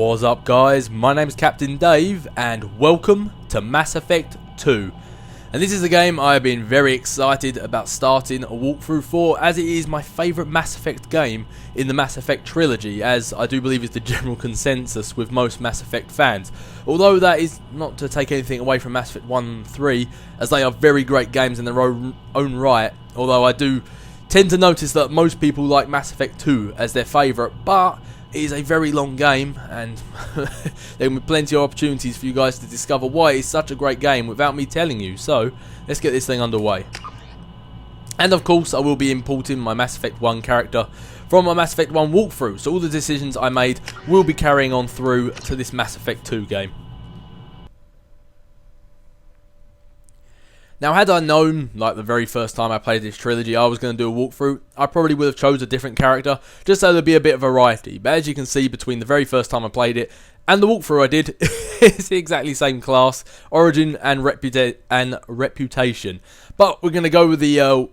What's up guys, my name is Captain Dave and welcome to Mass Effect 2. And this is a game I have been very excited about starting a walkthrough for, as it is my favourite Mass Effect game in the Mass Effect trilogy, as I do believe is the general consensus with most Mass Effect fans. Although that is not to take anything away from Mass Effect 1 and 3, as they are very great games in their own right, although I do tend to notice that most people like Mass Effect 2 as their favourite, but it is a very long game and there will be plenty of opportunities for you guys to discover why it's such a great game without me telling you. So let's get this thing underway. And of course I will be importing my Mass Effect 1 character from my Mass Effect 1 walkthrough, so all the decisions I made will be carrying on through to this Mass Effect 2 game. Now, had I known, like the very first time I played this trilogy, I was going to do a walkthrough, I probably would have chose a different character, just so there'd be a bit of variety. But as you can see, between the very first time I played it and the walkthrough I did, it's the exactly same class, origin and reputation. But we're going to go with the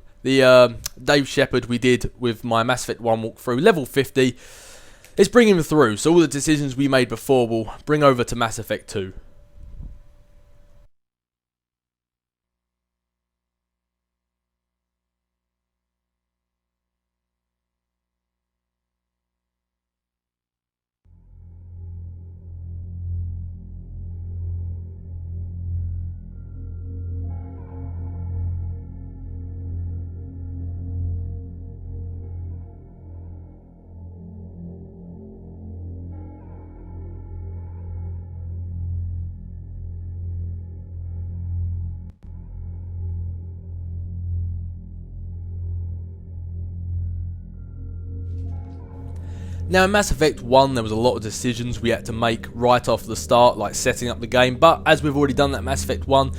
Dave Shepard we did with my Mass Effect 1 walkthrough, level 50. Let's bring him through, so all the decisions we made before will bring over to Mass Effect 2. Now in Mass Effect 1 there was a lot of decisions we had to make right off the start, like setting up the game, but as we've already done that in Mass Effect 1,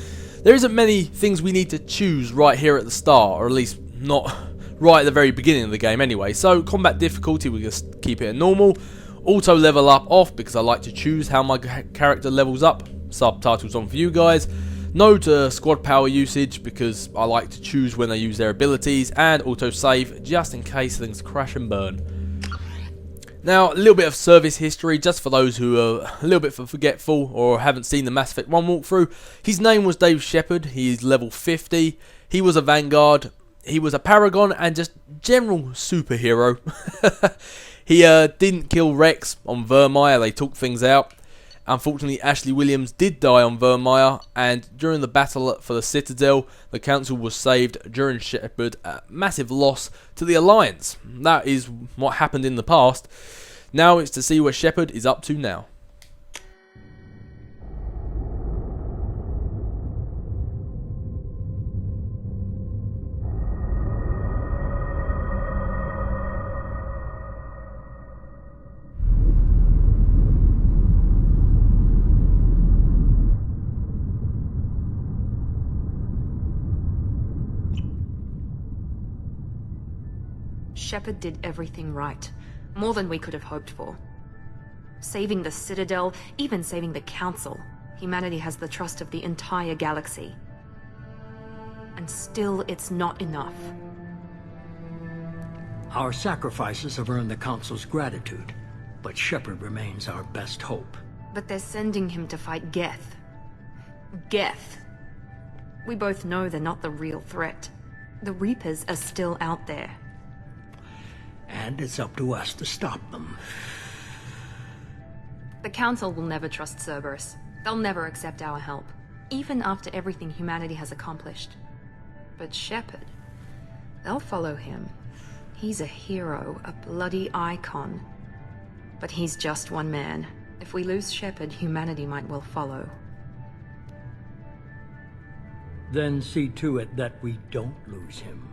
there isn't many things we need to choose right here at the start, or at least not right at the very beginning of the game anyway. So combat difficulty, we just keep it at normal. Auto level up off, because I like to choose how my character levels up. Subtitles on for you guys. No to squad power usage, because I like to choose when they use their abilities, and auto save just in case things crash and burn. Now, a little bit of service history, just for those who are a little bit forgetful or haven't seen the Mass Effect 1 walkthrough. His name was Dave Shepard, he is level 50, he was a Vanguard, he was a Paragon, and just general superhero. He didn't kill Rex on Vermeer, they took things out. Unfortunately, Ashley Williams did die on Vermeer, and during the battle for the Citadel, the Council was saved during Shepard, a massive loss to the Alliance. That is what happened in the past. Now it's to see what Shepard is up to now. Shepard did everything right, more than we could have hoped for. Saving the Citadel, even saving the Council, humanity has the trust of the entire galaxy. And still, it's not enough. Our sacrifices have earned the Council's gratitude, but Shepard remains our best hope. But they're sending him to fight Geth. Geth. We both know they're not the real threat. The Reapers are still out there. And it's up to us to stop them. The Council will never trust Cerberus. They'll never accept our help, even after everything humanity has accomplished. But Shepard, they'll follow him. He's a hero, a bloody icon. But he's just one man. If we lose Shepard, humanity might well follow. Then see to it that we don't lose him.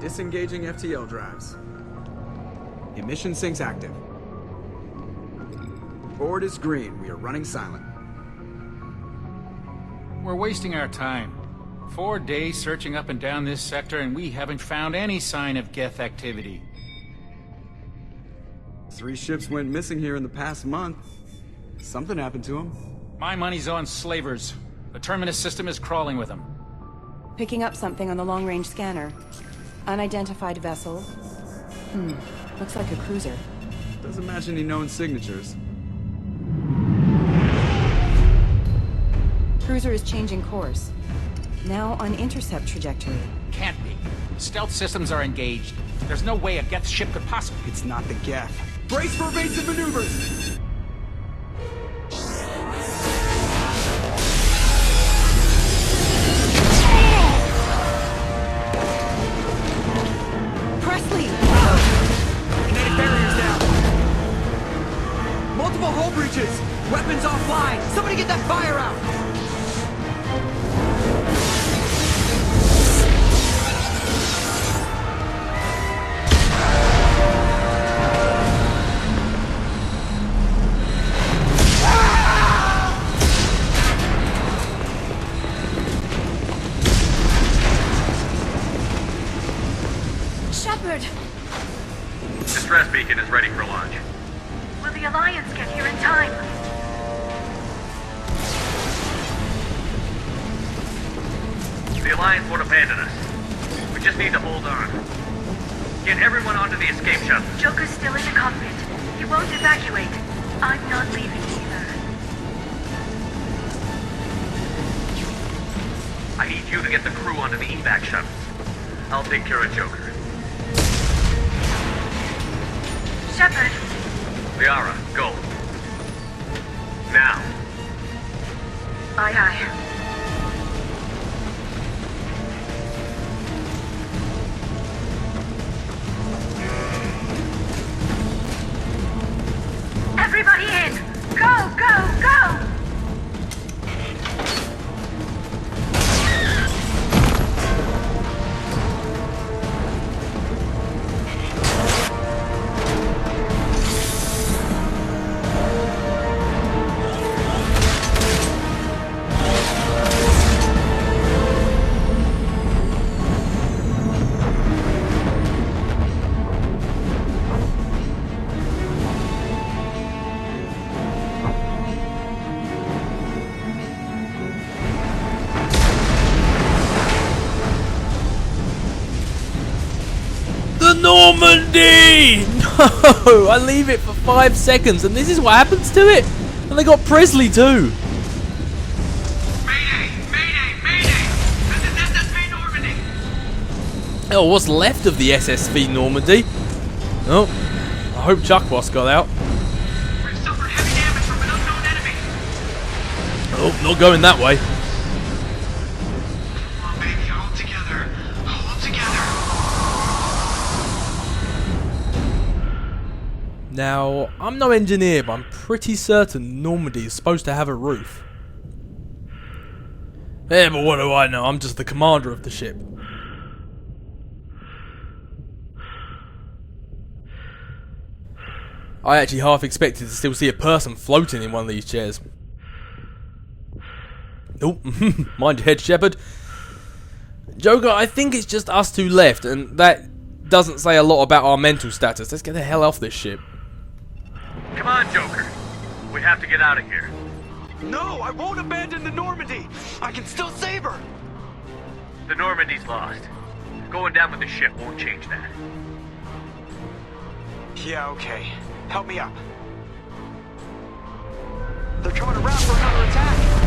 Disengaging FTL drives. Emission sinks active. Board is green. We are running silent. We're wasting our time. 4 days searching up and down this sector, and we haven't found any sign of Geth activity. 3 ships went missing here in the past month. Something happened to them. My money's on slavers. The Terminus system is crawling with them. Picking up something on the long-range scanner. Unidentified vessel. Looks like a cruiser. Doesn't match any known signatures. Cruiser is changing course. Now on intercept trajectory. Can't be. Stealth systems are engaged. There's no way a Geth ship could possibly... It's not the Geth. Brace for evasive maneuvers! Presley! Kinetic barriers down! Multiple hull breaches! Weapons offline! Somebody get that fire out! Shepard! Distress beacon is ready for launch. Will the Alliance get here in time? The Alliance won't abandon us. We just need to hold on. Get everyone onto the escape shuttle. Joker's still in the cockpit. He won't evacuate. I'm not leaving either. I need you to get the crew onto the evac shuttles. I'll take care of Joker. Shepard, Liara, go. Now. aye aye. Everybody in! Go, go, go! Normandy! No! I leave it for 5 seconds and this is what happens to it! And they got Presley too! Mayday! Mayday! Mayday! This is SSV Normandy! Oh, what's left of the SSV Normandy? Oh, I hope Chuckboss got out. We've suffered heavy damage from an unknown enemy! Oh, not going that way. Come on, baby, hold together. Hold together. Now, I'm no engineer, but I'm pretty certain Normandy is supposed to have a roof. Yeah, but what do I know? I'm just the commander of the ship. I actually half expected to still see a person floating in one of these chairs. Oh, mind your head, Shepard. Joker, I think it's just us two left, and that doesn't say a lot about our mental status. Let's get the hell off this ship. Come on, Joker. We have to get out of here. No, I won't abandon the Normandy! I can still save her! The Normandy's lost. Going down with the ship won't change that. Yeah, okay. Help me up. They're coming around for another attack!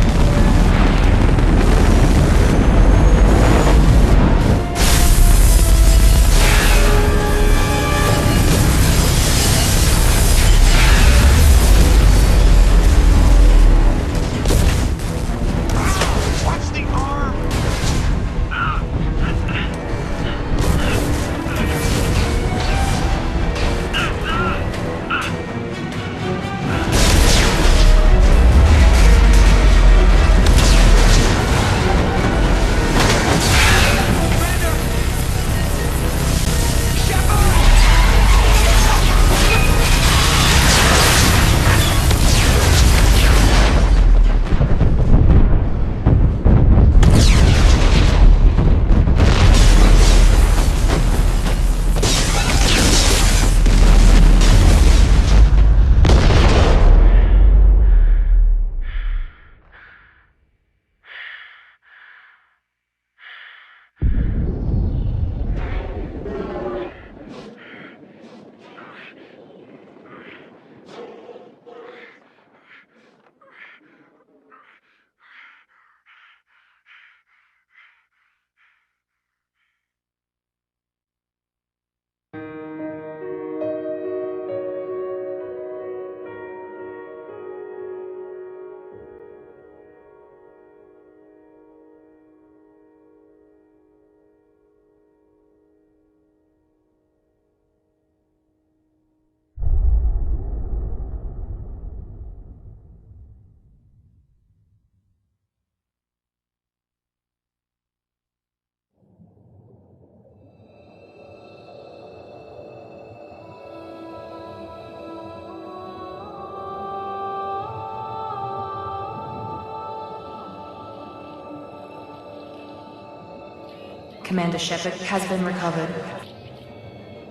Commander Shepard has been recovered.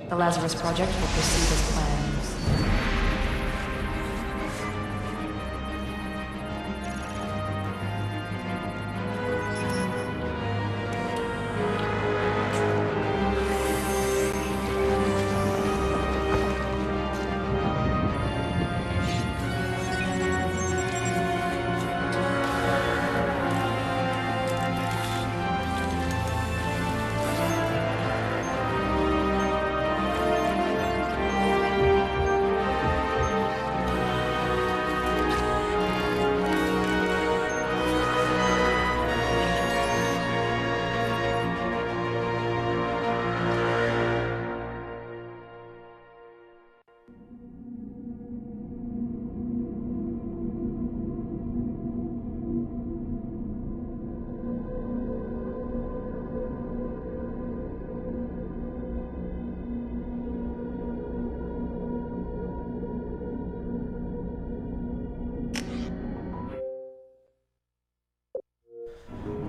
The Lazarus Project will proceed as planned.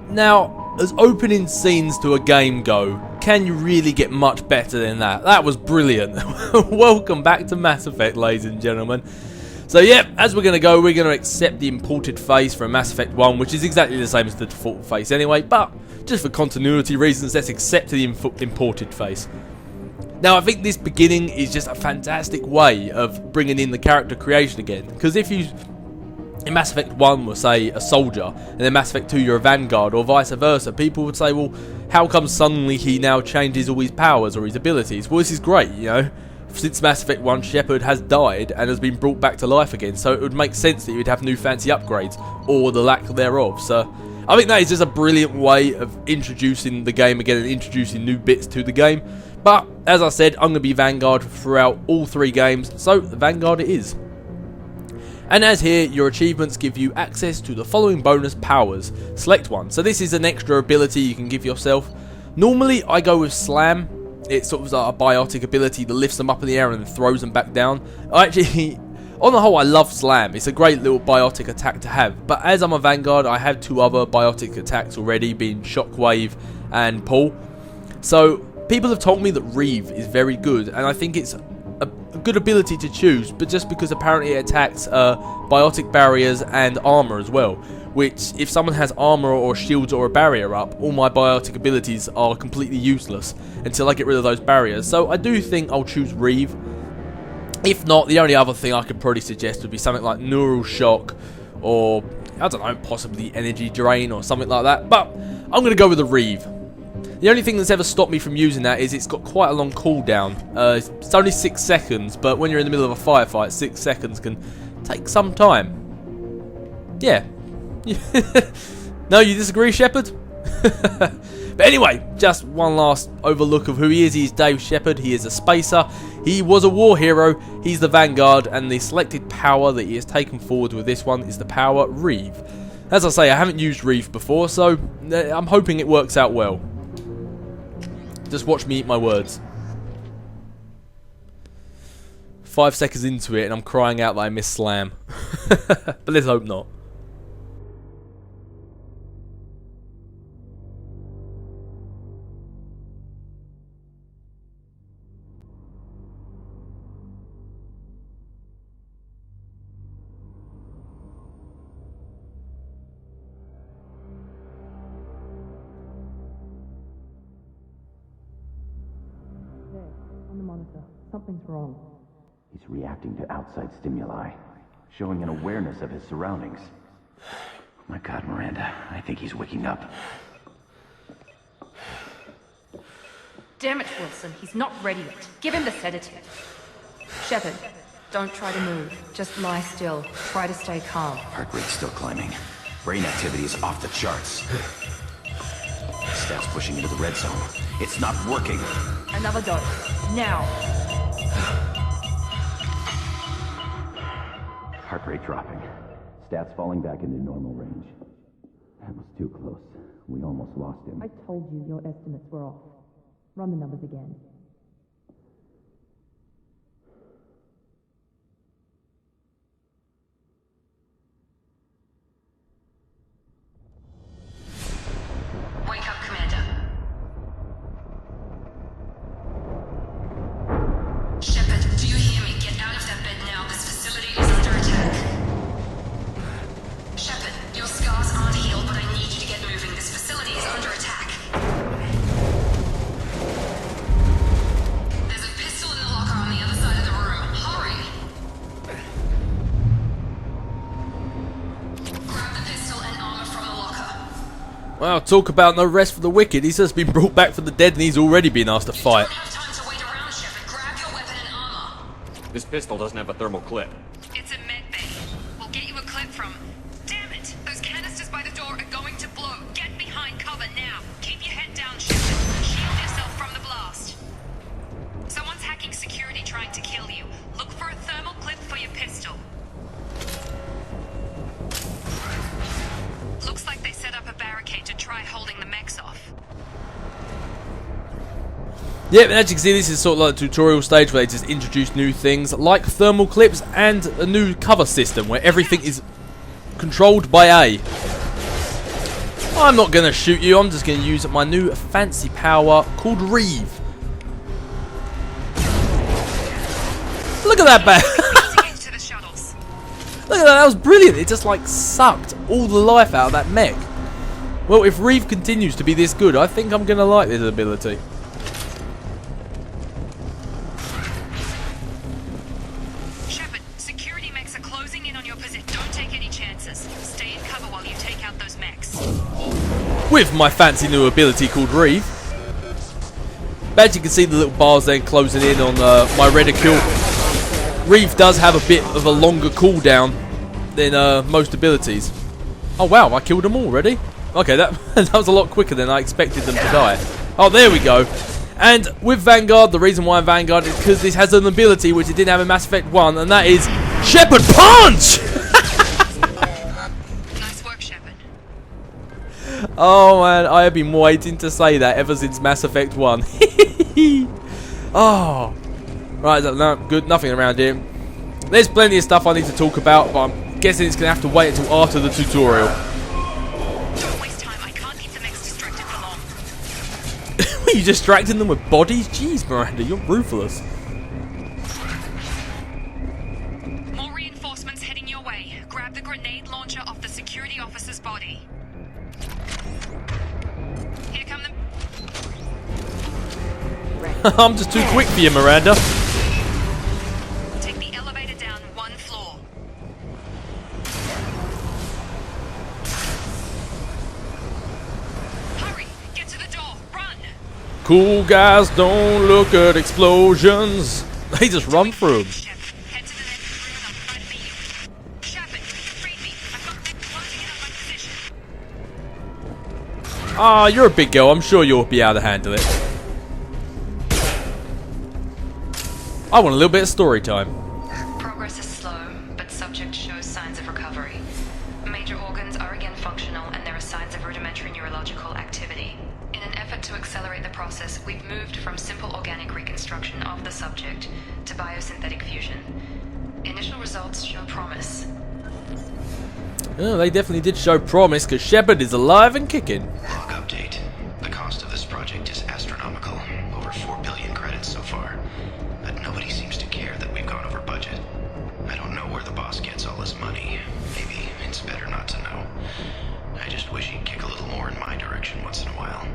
Now, as opening scenes to a game go, can you really get much better than that? That was brilliant. Welcome back to Mass Effect, ladies and gentlemen. So yeah, as we're going to accept the imported face from Mass Effect 1, which is exactly the same as the default face anyway, but just for continuity reasons, let's accept the imported face. Now, I think this beginning is just a fantastic way of bringing in the character creation again, because if you... in Mass Effect 1 were, say, a soldier, and then Mass Effect 2 you're a Vanguard, or vice versa, people would say, well, how come suddenly he now changes all his powers or his abilities? Well, this is great, you know. Since Mass Effect 1, Shepard has died and has been brought back to life again, so it would make sense that you would have new fancy upgrades, or the lack thereof. So, I think that is just a brilliant way of introducing the game again and introducing new bits to the game. But, as I said, I'm going to be Vanguard throughout all 3 games, so Vanguard it is. And as here, your achievements give you access to the following bonus powers. Select one. So this is an extra ability you can give yourself. Normally, I go with Slam. It's sort of like a biotic ability that lifts them up in the air and then throws them back down. Actually, on the whole, I love Slam. It's a great little biotic attack to have. But as I'm a Vanguard, I have 2 other biotic attacks already, being Shockwave and Pull. So, people have told me that Reeve is very good, and I think it's a good ability to choose, but just because apparently it attacks biotic barriers and armor as well, which if someone has armor or shields or a barrier up, all my biotic abilities are completely useless until I get rid of those barriers. So I do think I'll choose Reeve. If not, the only other thing I could probably suggest would be something like Neural Shock, or I don't know, possibly Energy Drain or something like that, but I'm going to go with the Reeve. The only thing that's ever stopped me from using that is it's got quite a long cooldown. It's only 6 seconds, but when you're in the middle of a firefight, 6 seconds can take some time. Yeah. No, you disagree, Shepard? But anyway, just one last overlook of who he is. He's Dave Shepard. He is a spacer. He was a war hero. He's the Vanguard, and the selected power that he has taken forward with this one is the power Reeve. As I say, I haven't used Reeve before, so I'm hoping it works out well. Just watch me eat my words. 5 seconds into it and I'm crying out that I miss Slam. But let's hope not. On the monitor. Something's wrong. He's reacting to outside stimuli, showing an awareness of his surroundings. Oh my God, Miranda, I think he's waking up. Damn it, Wilson. He's not ready yet. Give him the sedative. Shepard, don't try to move. Just lie still. Try to stay calm. Heart rate's still climbing. Brain activity is off the charts. Staff's pushing into the red zone. It's not working. Another dose. Now. Heart rate dropping. Stats falling back into normal range. That was too close. We almost lost him. I told you your estimates were off. Run the numbers again. Wake up, Commander. Now talk about no rest for the wicked. He's just been brought back from the dead and he's already been asked to fight. This pistol doesn't have a thermal clip. It's a med bay. We'll get you a clip from... Damn it! Those canisters by the door are going to blow. Get behind cover now. Keep your head down, Shepard. Shield yourself from the blast. Someone's hacking security trying to kill you. Look for a thermal clip for your pistol. Looks like they set up a barricade to try holding the mechs off. Yep, and as you can see, this is sort of like a tutorial stage where they just introduce new things like thermal clips and a new cover system where everything is controlled by A. I'm not going to shoot you, I'm just going to use my new fancy power called Reeve. Look at that back. Look at that was brilliant. It just like sucked all the life out of that mech. Well, if Reeve continues to be this good, I think I'm going to like this ability. Shepard, security mechs are closing in on your position. Don't take any chances. Stay in cover while you take out those mechs. With my fancy new ability called Reeve. But as you can see, the little bars then closing in on my reticule. Reeve does have a bit of a longer cooldown than most abilities. Oh wow, I killed them all already. Okay, that was a lot quicker than I expected them to die. Oh, there we go. And with Vanguard, the reason why Vanguard is because this has an ability which it didn't have in Mass Effect 1, and that is Shepard Punch! Nice work, Shepard. Oh man, I have been waiting to say that ever since Mass Effect 1. Oh. Right, no, good, nothing around here. There's plenty of stuff I need to talk about, but I'm guessing it's going to have to wait until after the tutorial. Don't waste time, I can't keep the mechs distracted for long. Are you distracting them with bodies? Jeez, Miranda, you're ruthless. More reinforcements heading your way. Grab the grenade launcher off the security officer's body. Here come the... I'm just too quick for you, Miranda. Take the elevator down one floor. Hurry! Get to the door! Run! Cool guys don't look at explosions. They just run through them. Head to the next room and I'll try to meet you. Shepard, freed me. I've got them closing in on my position. Ah, you're a big girl. I'm sure you'll be able to handle it. I want a little bit of story time. Progress is slow, but subject shows signs of recovery. Major organs are again functional, and there are signs of rudimentary neurological activity. In an effort to accelerate the process, we've moved from simple organic reconstruction of the subject to biosynthetic fusion. Initial results show promise. Oh, they definitely did show promise, because Shepard is alive and kicking. Log update. The cost of this project is astronomical. Over 4 billion credits so far. But nobody seems to care that we've gone over budget. I don't know where the boss gets all this money. Maybe it's better not to know. I just wish he'd kick a little more in my direction once in a while.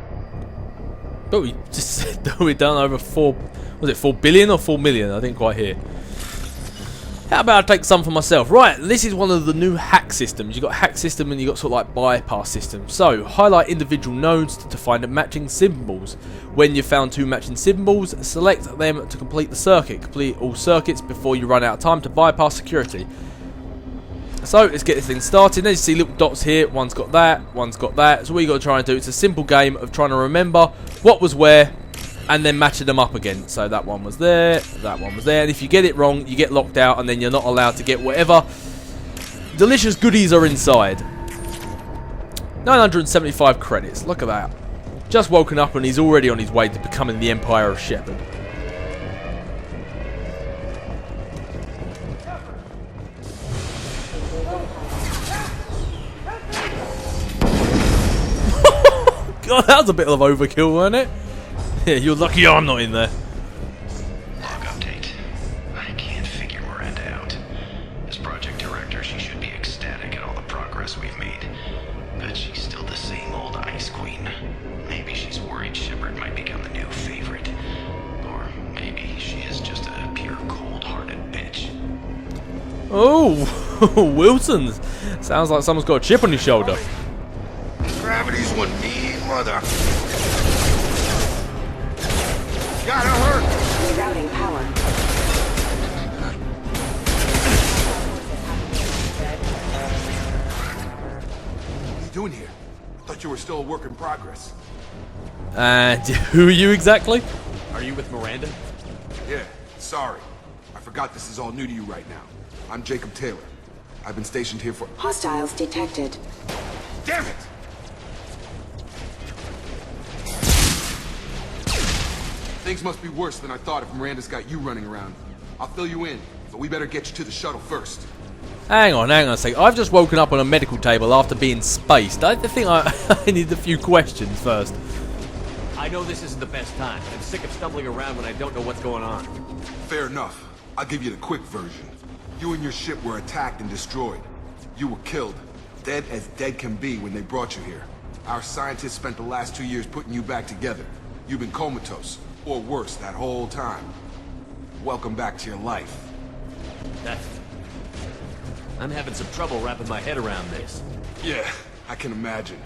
But we just said that we've done over 4... Was it 4 billion or 4 million? I didn't quite hear. How about I take some for myself? Right, this is one of the new hack systems. You've got hack system and you've got sort of like bypass system. So, highlight individual nodes to find matching symbols. When you've found 2 matching symbols, select them to complete the circuit. Complete all circuits before you run out of time to bypass security. So, let's get this thing started. Then you see little dots here. One's got that, one's got that. So what you got to try and do, it's a simple game of trying to remember what was where and then matching them up again. So that one was there, that one was there, and if you get it wrong, you get locked out, and then you're not allowed to get whatever delicious goodies are inside. 975 credits, look at that. Just woken up and he's already on his way to becoming the Empire of Shepard. God, that was a bit of overkill, wasn't it? Yeah, you're lucky I'm not in there. Log update. I can't figure Miranda out. As project director, she should be ecstatic at all the progress we've made. But she's still the same old ice queen. Maybe she's worried Shepard might become the new favorite. Or maybe she is just a pure cold-hearted bitch. Oh, Wilson. Sounds like someone's got a chip on his shoulder. Gravity's what me brother. Gotta hurt! Rerouting power. What are you doing here? I thought you were still a work in progress. And who are you exactly? Are you with Miranda? Yeah, sorry. I forgot this is all new to you right now. I'm Jacob Taylor. I've been stationed here for— Hostiles detected. Damn it! Things must be worse than I thought if Miranda's got you running around. I'll fill you in, but we better get you to the shuttle first. Hang on a sec. I've just woken up on a medical table after being spaced. I think I need a few questions first. I know this isn't the best time. I'm sick of stumbling around when I don't know what's going on. Fair enough. I'll give you the quick version. You and your ship were attacked and destroyed. You were killed. Dead as dead can be when they brought you here. Our scientists spent the last 2 years putting you back together. You've been comatose, or worse, that whole time. Welcome back to your life. I'm having some trouble wrapping my head around this. Yeah, I can imagine.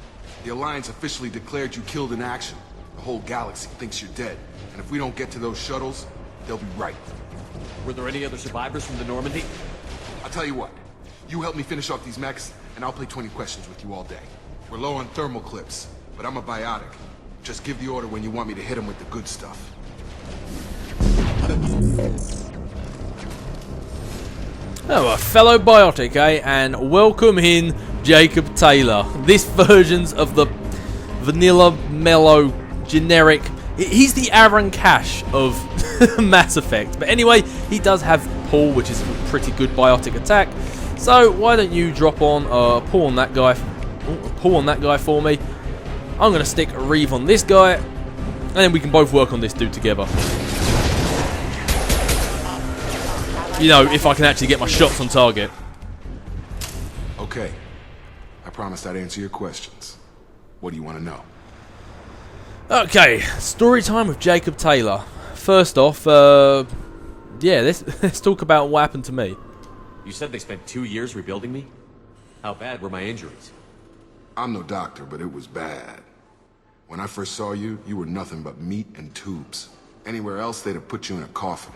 The Alliance officially declared you killed in action. The whole galaxy thinks you're dead. And if we don't get to those shuttles, they'll be right. Were there any other survivors from the Normandy? I'll tell you what. You help me finish off these mechs, and I'll play 20 questions with you all day. We're low on thermal clips, but I'm a biotic. Just give the order when you want me to hit them with the good stuff. Oh, a fellow biotic, eh? And welcome in Jacob Taylor. This version's of the vanilla, mellow, generic. He's the Aaron Cash of Mass Effect. But anyway, he does have pull, which is a pretty good biotic attack. So why don't you drop on pull on that guy? Pull on that guy for me. I'm gonna stick a reeve on this guy, and then we can both work on this dude together. You know, if I can actually get my shots on target. Okay. I promised I'd answer your questions. What do you want to know? Okay, story time with Jacob Taylor. First off, yeah, let's talk about what happened to me. You said they spent 2 years rebuilding me? How bad were my injuries? I'm no doctor, but it was bad. When I first saw you, you were nothing but meat and tubes. Anywhere else, they'd have put you in a coffin.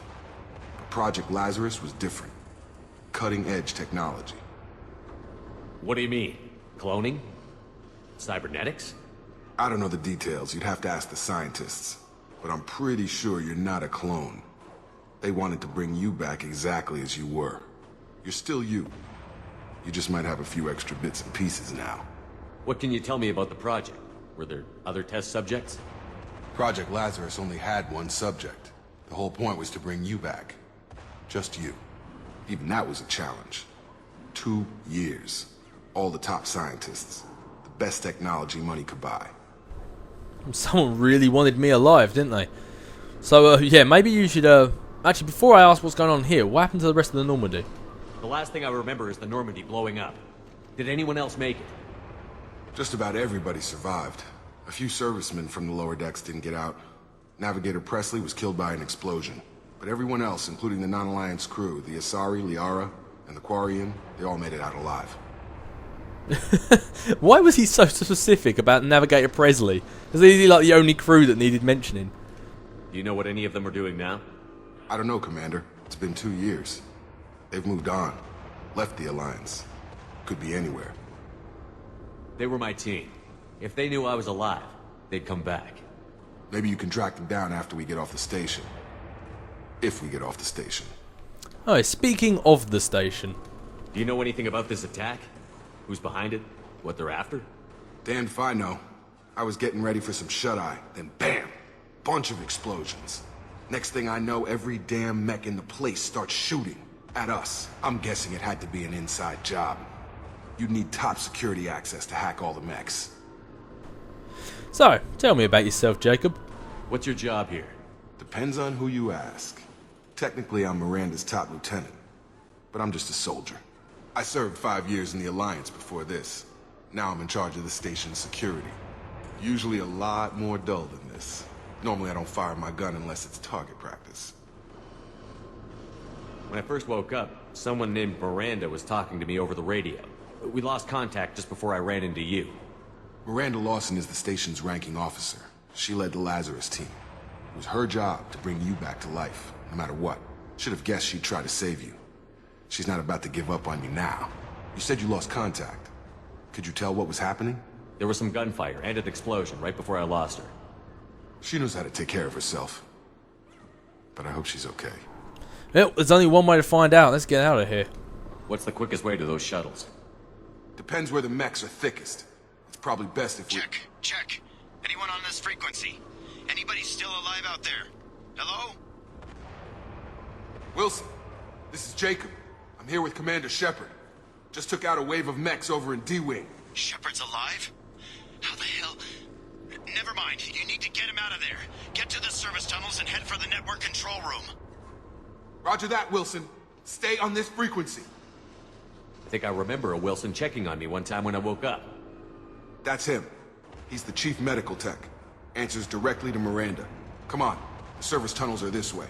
Project Lazarus was different. Cutting-edge technology. What do you mean? Cloning? Cybernetics? I don't know the details. You'd have to ask the scientists. But I'm pretty sure you're not a clone. They wanted to bring you back exactly as you were. You're still you. You just might have a few extra bits and pieces now. What can you tell me about the project? Were there other test subjects? Project Lazarus only had one subject. The whole point was to bring you back. Just you. Even that was a challenge. 2 years. All the top scientists. The best technology money could buy. Someone really wanted me alive, didn't they? So, yeah, maybe you should, actually, before I ask what's going on here, what happened to the rest of the Normandy? The last thing I remember is the Normandy blowing up. Did anyone else make it? Just about everybody survived. A few servicemen from the lower decks didn't get out. Navigator Presley was killed by an explosion. But everyone else, including the non-Alliance crew, the Asari, Liara, and the Quarian, they all made it out alive. Why was he so specific about Navigator Presley? Was he like the only crew that needed mentioning? Do you know what any of them are doing now? I don't know, Commander. It's been 2 years. They've moved on. Left the Alliance. Could be anywhere. They were my team. If they knew I was alive, they'd come back. Maybe you can track them down after we get off the station. If we get off the station. Oh, speaking of the station. Do you know anything about this attack? Who's behind it? What they're after? Damned if I know. I was getting ready for some shut-eye, then bam! Bunch of explosions. Next thing I know, every damn mech in the place starts shooting. At us. I'm guessing it had to be an inside job. You'd need top security access to hack all the mechs. So, tell me about yourself, Jacob. What's your job here? Depends on who you ask. Technically, I'm Miranda's top lieutenant. But I'm just a soldier. I served 5 years in the Alliance before this. Now I'm in charge of the station's security. Usually a lot more dull than this. Normally I don't fire my gun unless it's target practice. When I first woke up, someone named Miranda was talking to me over the radio. We lost contact just before I ran into you. Miranda Lawson is the station's ranking officer. She led the Lazarus team. It was her job to bring you back to life, no matter what. Should have guessed she'd try to save you. She's not about to give up on you now. You said you lost contact. Could you tell what was happening? There was some gunfire and an explosion right before I lost her. She knows how to take care of herself. But I hope she's okay. Well, there's only one way to find out. Let's get out of here. What's the quickest way to those shuttles? Depends where the mechs are thickest. It's probably best if we... Check. Anyone on this frequency? Anybody still alive out there? Hello? Wilson, this is Jacob. I'm here with Commander Shepard. Just took out a wave of mechs over in D-Wing. Shepard's alive? How the hell? Never mind. You need to get him out of there. Get to the service tunnels and head for the network control room. Roger that, Wilson. Stay on this frequency. I think I remember a Wilson checking on me one time when I woke up. That's him. He's the chief medical tech. Answers directly to Miranda. Come on. The service tunnels are this way.